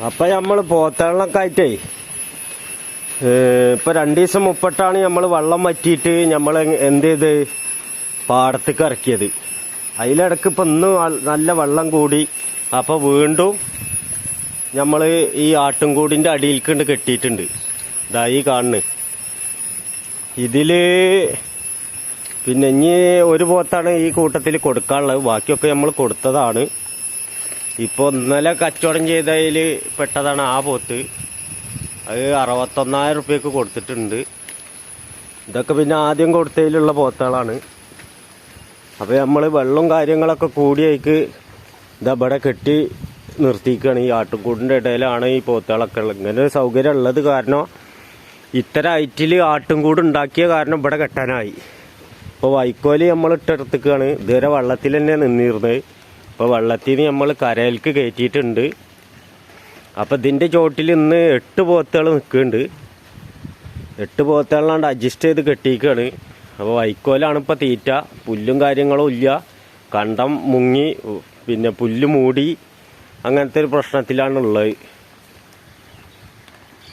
അപ്പം നമ്മൾ പോത്തകളൊക്കെ ആയിട്ടേ ഇപ്പം 2 ദിവസം മുപ്പിട്ടാണ് നമ്മൾ വെള്ളം വറ്റിയിട്ട് നമ്മൾ എന്ത് ചെയ്ത് പാടത്തേക്ക് ഇറക്കിയത്. അതിലിടക്ക് ഇപ്പം ഇന്ന് നല്ല വെള്ളം കൂടി. അപ്പോൾ വീണ്ടും നമ്മൾ ഈ ആട്ടുംകൂടിൻ്റെ അടിയിൽക്കൊണ്ട് കെട്ടിയിട്ടുണ്ട്. ഇതാ ഈ കാണുന്നു. ഇതിൽ പിന്നെ ഇനി ഒരു പോത്താണ് ഈ കൂട്ടത്തിൽ കൊടുക്കാനുള്ളത്. ബാക്കിയൊക്കെ നമ്മൾ കൊടുത്തതാണ്. ഇപ്പോൾ ഇന്നലെ കച്ചവടം ചെയ്തതിൽ പെട്ടതാണ് ആ പോത്ത്. അത് 61,000 റുപ്യക്ക് കൊടുത്തിട്ടുണ്ട്. ഇതൊക്കെ പിന്നെ ആദ്യം കൊടുത്തതിലുള്ള പോത്തുകളാണ്. അപ്പോൾ നമ്മൾ വെള്ളവും കാര്യങ്ങളൊക്കെ കൂടിയേക്ക് ഇതവിടെ കെട്ടി നിർത്തിയിരിക്കുകയാണ്. ഈ ആട്ടുംകൂടിൻ്റെ ഇടയിലാണ് ഈ പോത്തുകളൊക്കെ ഉള്ളത്. ഇങ്ങനെ ഒരു സൗകര്യം ഉള്ളത് കാരണം ഇത്തരം ഹൈറ്റിൽ ആട്ടുംകൂട് ഉണ്ടാക്കിയ കാരണം ഇവിടെ കെട്ടാനായി. ഇപ്പോൾ വൈക്കോല് നമ്മൾ ഇട്ടെടുത്തിക്കുകയാണ്. ഇതുവരെ വെള്ളത്തിൽ തന്നെ നിന്നിരുന്നത്. ഇപ്പോൾ വെള്ളത്തിൽ നിന്ന് നമ്മൾ കരയിലേക്ക് കയറ്റിയിട്ടുണ്ട്. അപ്പോൾ ഇതിൻ്റെ ചോട്ടിൽ ഇന്ന് 8 പോത്തുകൾ നിൽക്കുന്നുണ്ട്. 8 പോത്തുകളാണ്ട് അഡ്ജസ്റ്റ് ചെയ്ത് കെട്ടിയിരിക്കുകയാണ്. അപ്പോൾ വൈക്കോലാണ് ഇപ്പോൾ തീറ്റ. പുല്ലും കാര്യങ്ങളും ഇല്ല. കണ്ടം മുങ്ങി പിന്നെ പുല്ല് മൂടി അങ്ങനത്തെ ഒരു പ്രശ്നത്തിലാണുള്ളത്.